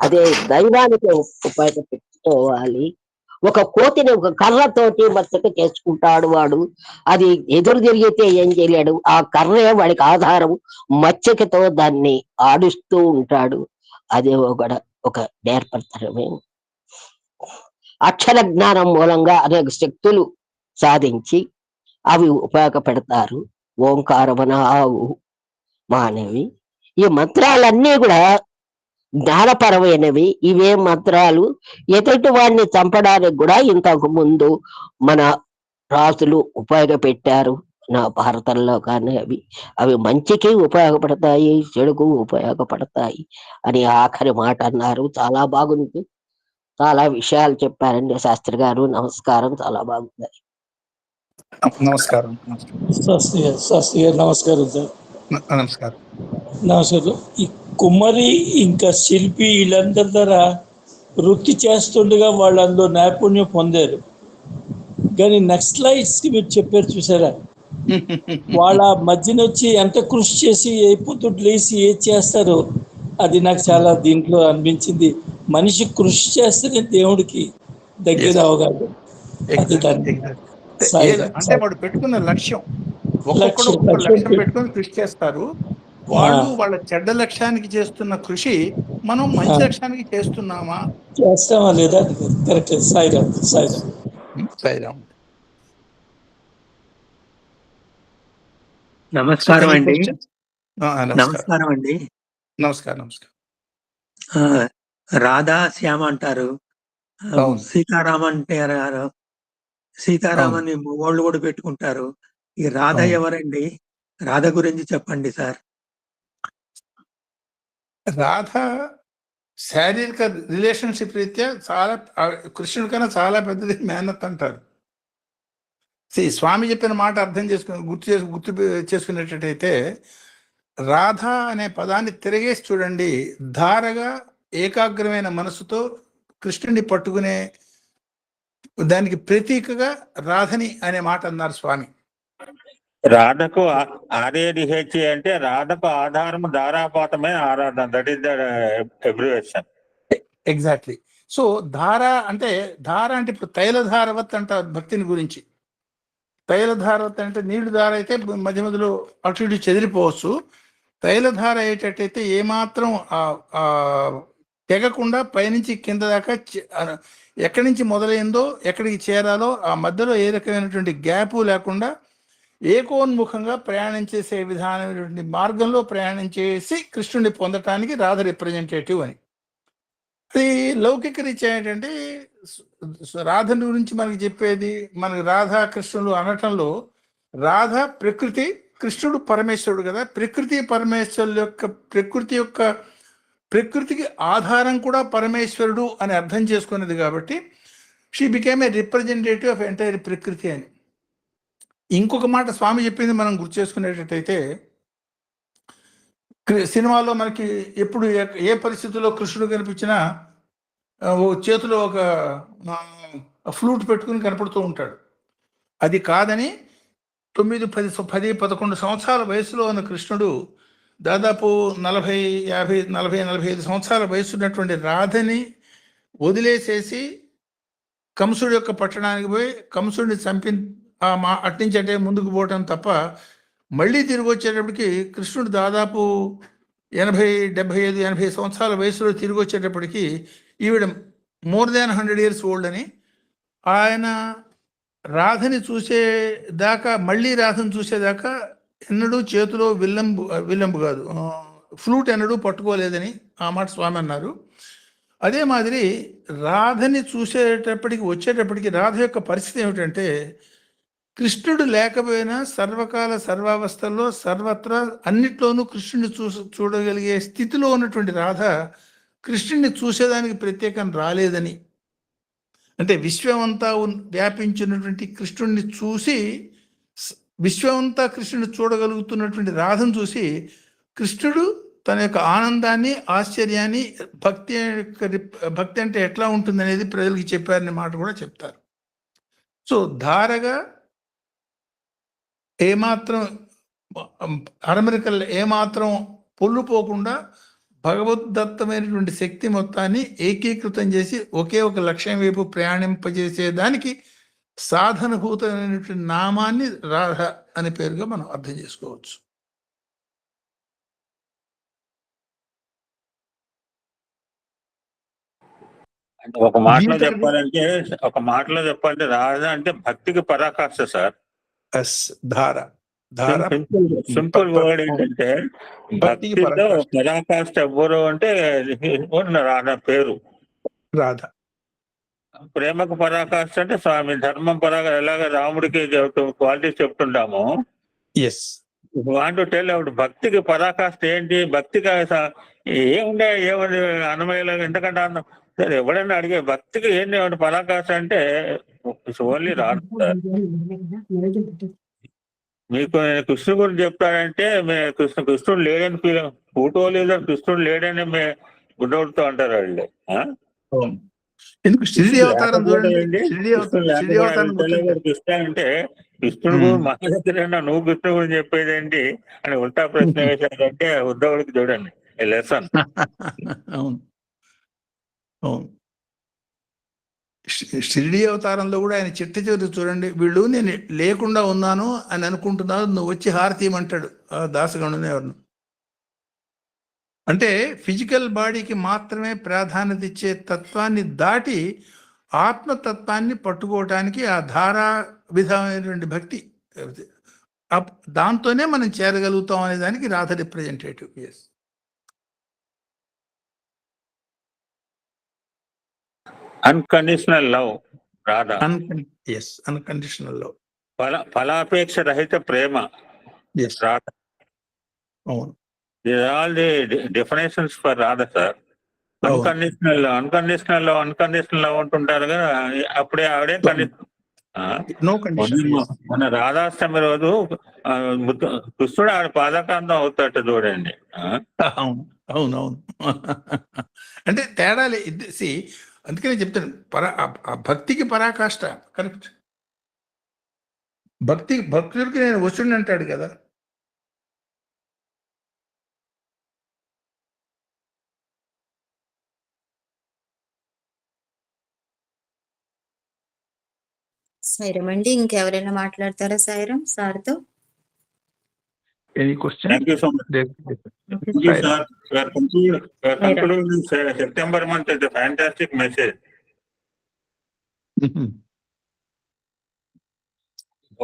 అదే దైవానికి ఉపయోగపెట్టుకోవాలి. ఒక కోతిని ఒక కర్రతోటి మచ్చక చేసుకుంటాడు వాడు. అది ఎదురు తిరిగితే ఏం చేయలేడు. ఆ కర్రే వాడికి ఆధారం. మచ్చకతో దాన్ని ఆడిస్తూ ఉంటాడు. అదే ఒక నేర్పడతరమే. అక్షర జ్ఞానం మూలంగా అనేక శక్తులు సాధించి అవి ఉపయోగపెడతారు. ఓంకారమన ఆవు మానవి. ఈ మంత్రాలన్నీ కూడా జ్ఞానపరమైనవి. ఇవే మంత్రాలు ఎదుటి వాడిని చంపడానికి కూడా ఇంతకు ముందు మన రాజులు ఉపయోగపెట్టారు. నా భారతంలో కానీ అవి మంచికి ఉపయోగపడతాయి, చెడుకు ఉపయోగపడతాయి అని ఆఖరి మాట అన్నారు. చాలా బాగుంది. చాలా విషయాలు చెప్పారండి శాస్త్రి గారు. నమస్కారం. చాలా బాగుంది. నమస్కారం. శాస్త్రి గారు నమస్కారం సార్. నమస్కారం. నమస్కారం. ఈ కుమ్మరి ఇంకా శిల్పి వీళ్ళందరి ద్వారా వృత్తి చేస్తుండగా వాళ్ళు అందులో నైపుణ్యం పొందారు. కానీ నక్సలైట్స్కి మీరు చెప్పారు చూసారా, వాళ్ళ మధ్యన వచ్చి ఎంత కృషి చేసి ఏ పొద్దుట్లు లేసి ఏది చేస్తారో అది నాకు చాలా దీంట్లో అనిపించింది. మనిషి కృషి చేస్తేనే దేవుడికి దగ్గర అవగాదు. అంటే వాడు పెట్టుకున్న లక్ష్యం, ఒక్కొక్కడు లక్ష్యం పెట్టుకుని కృషి చేస్తారు. వాళ్ళు వాళ్ళ చెడ్డ లక్ష్యానికి చేస్తున్న కృషి మనం మంచి లక్ష్యానికి చేస్తామా లేదా? కరెక్ట్. సాయిరామ్. సాయిరామ్. నమస్కారం అండి. నమస్కారం అండి. నమస్కారం. రాధా శ్యామ అంటారు, సీతారాం అంటారు. సీతారామని వాళ్ళు కూడా పెట్టుకుంటారు. ఈ రాధ ఎవరండి? రాధ గురించి చెప్పండి సార్. రాధ శారీరక రిలేషన్షిప్ రీత్యా చాలా కృష్ణుడి కన్నా చాలా పెద్దది మేనత్ అంటారు. స్వామి చెప్పిన మాట అర్థం గుర్తు చేసుకునేటట్టయితే రాధ అనే పదాన్ని తిరిగేసి చూడండి. ధారగా ఏకాగ్రమైన మనసుతో కృష్ణుడిని పట్టుకునే దానికి ప్రతీకగా రాధని అనే మాట అన్నారు స్వామి. రాధకు RADH అంటే రాధకు ఆధారము ధారాపాతమైన ఆరాధన. That is the abbreviation. Exactly. So ధార అంటే ఇప్పుడు తైలధారవత్ అంటారు భక్తిని గురించి. తైలధారవత్ అంటే నీళ్లు ధార అయితే మధ్య మధ్యలో అటు ఇటు చెదిరిపోవచ్చు. తైలధార అయ్యేటట్టయితే ఏమాత్రం తెగకుండా పైనుంచి కింద దాకా ఎక్కడి నుంచి మొదలైందో ఎక్కడికి చేరాలో ఆ మధ్యలో ఏ రకమైనటువంటి గ్యాపు లేకుండా ఏకోన్ముఖంగా ప్రయాణం చేసే విధానమైనటువంటి మార్గంలో ప్రయాణం చేసి కృష్ణుడిని పొందటానికి రాధ రిప్రజెంటేటివ్ అని. అది లౌకిక రీత్యా ఏంటంటే రాధని గురించి మనకి చెప్పేది, మనకి రాధా కృష్ణుడు అనటంలో రాధ ప్రకృతి, కృష్ణుడు పరమేశ్వరుడు కదా. ప్రకృతి పరమేశ్వరుడు యొక్క ప్రకృతికి ఆధారం కూడా పరమేశ్వరుడు అని అర్థం చేసుకున్నది కాబట్టి she became a representative of entire ప్రకృతి అని. ఇంకొక మాట స్వామి చెప్పింది మనం గుర్తు చేసుకునేటట్టయితే, సినిమాలో మనకి ఎప్పుడు ఏ పరిస్థితుల్లో కృష్ణుడు కనిపించినా చేతిలో ఒక ఫ్లూట్ పెట్టుకుని కనపడుతూ ఉంటాడు. అది కాదని 9, 10, 11 సంవత్సరాల వయసులో ఉన్న కృష్ణుడు దాదాపు 45 సంవత్సరాల వయసు ఉన్నటువంటి రాధని వదిలేసేసి కంసుడి యొక్క పట్టణానికి పోయి కంసుడిని చంపి అట్నుంచి అంటే ముందుకు పోవటం తప్ప మళ్ళీ తిరిగి వచ్చేటప్పటికి కృష్ణుడు దాదాపు 80 సంవత్సరాల వయసులో తిరిగి వచ్చేటప్పటికి ఈవిడ మోర్ దాన్ 100 years ఓల్డ్ అని, ఆయన రాధని చూసేదాకా మళ్ళీ రాధని చూసేదాకా ఎన్నడూ చేతిలో విల్లంబు కాదు ఫ్లూట్ ఎన్నడూ పట్టుకోలేదని ఆ మాట స్వామి అన్నారు. అదే మాదిరి రాధని వచ్చేటప్పటికి రాధ యొక్క పరిస్థితి ఏమిటంటే, కృష్ణుడు లేకపోయినా సర్వకాల సర్వావస్థల్లో సర్వత్రా అన్నిట్లోనూ కృష్ణుడిని చూడగలిగే స్థితిలో ఉన్నటువంటి రాధ కృష్ణుడిని చూసేదానికి ప్రత్యేకం రాలేదని, అంటే విశ్వమంతా వ్యాపించినటువంటి కృష్ణుడిని చూసి విశ్వమంతా కృష్ణుడిని చూడగలుగుతున్నటువంటి రాధను చూసి కృష్ణుడు తన యొక్క ఆనందాన్ని, ఆశ్చర్యాన్ని, భక్తి అంటే ఎట్లా ఉంటుంది అనేది ప్రజలకి చెప్పారనే మాట కూడా చెప్తారు. సో ధారగా ఏమాత్రం అరమరికల్లో ఏమాత్రం పొల్లుపోకుండా భగవద్దత్తమైనటువంటి శక్తి మొత్తాన్ని ఏకీకృతం చేసి ఒకే ఒక లక్ష్యం వైపు ప్రయాణింపజేసేదానికి సాధనభూతమైనటువంటి నామాన్ని రాధ అనే పేరుగా మనం అర్థం చేసుకోవచ్చు. అంటే ఒక మాటలో చెప్పాలంటే రాధ అంటే భక్తికి పరాకాష్ట సార్. ధార ధార సింపుల్ వర్డ్ ఏంటంటే భక్తిలో పరాకాష్ట ఎవ్వరు అంటే రాధ పేరు. రాధ ప్రేమకు పరాకాష్ట అంటే స్వామి ధర్మం పరాగా ఎలాగ రాముడికి క్వాలిటీస్ చెప్తుంటాము. ఎస్ వాంట్ టెల్ అప్పుడు భక్తికి పరాకాష్ట ఏంటి, భక్తికి ఏముండే ఏమని అన్నమయ్యలాగా ఎందుకంటే అన్నం సరే ఎవడైనా అడిగే భక్తికి ఏంటి ఏమంటే పరాకాష్ట అంటే ఓన్లీ రాదు. మీకు నేను కృష్ణుడు గురించి చెప్తానంటే కృష్ణుడు లేడని ఫోటో లేదని కృష్ణుడు లేడని గుడ్డవుడుతూ అంటారు వాళ్ళు. ఎందుకు షిరిడి అవతారం చూడండి, కృష్ణ అంటే కృష్ణుడు మా దగ్గర నువ్వు కృష్ణుడు గురించి చెప్పేది ఏంటి అని ఉల్టా ప్రశ్న వేశారంటే ఉద్ధవుడికి చూడండి లెసన్. అవును అవును. షిరిడి అవతారంలో కూడా ఆయన చిట్ట చివరి చూడండి, వీళ్ళు నేను లేకుండా ఉన్నాను అని అనుకుంటున్నాను, నువ్వు వచ్చి హారతి ఇవ్వమంటాడు దాసగణుని ఎవరిను. అంటే ఫిజికల్ బాడీకి మాత్రమే ప్రాధాన్యత ఇచ్చే తత్వాన్ని దాటి ఆత్మతత్వాన్ని పట్టుకోవటానికి ఆ ధారా విధమైనటువంటి భక్తి దాంతోనే మనం చేరగలుగుతాం అనే దానికి Radha representative. Yes unconditional love Radha. Yes unconditional love, ఫలాపేక్ష రహిత ప్రేమ రాధా. అవును. These are all the definitions for Radha, sir. Unconditional love అంటుంటారు కదా, అప్పుడే ఆవిడే మన రాధాష్టమి రోజు కృష్ణుడు ఆవిడ పాదకాంతం అవుతాట చూడండి. అవును అవునవును. అంటే తేడాలే ఇద్దేసి, అందుకనే చెప్తాను భక్తికి పరాకాష్ట. కరెక్ట్. భక్తుడికి నేను వస్తుడు అంటాడు కదా. సాయిరామ్ అండి, ఇంకెవరైనా మాట్లాడతారా సాయిరామ్ సార్తో? Any question? Thank you so much. Thank you, sir. We are concluding September month is a fantastic message.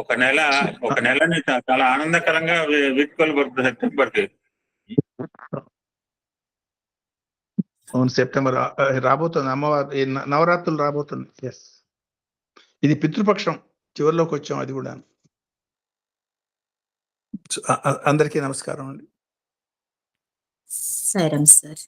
ఒక నెలని చాలా ఆనందకరంగా వీడ్కోలుపడుతుంది సెప్టెంబర్కి. అవును, సెప్టెంబర్ రాబోతుంది, అమ్మవారి నవరాత్రులు రాబోతుంది. ఎస్, ఇది పితృపక్షం చివరిలోకి వచ్చాం, అది కూడా. అందరికీ నమస్కారం అండి. సాయిరామ్ సార్.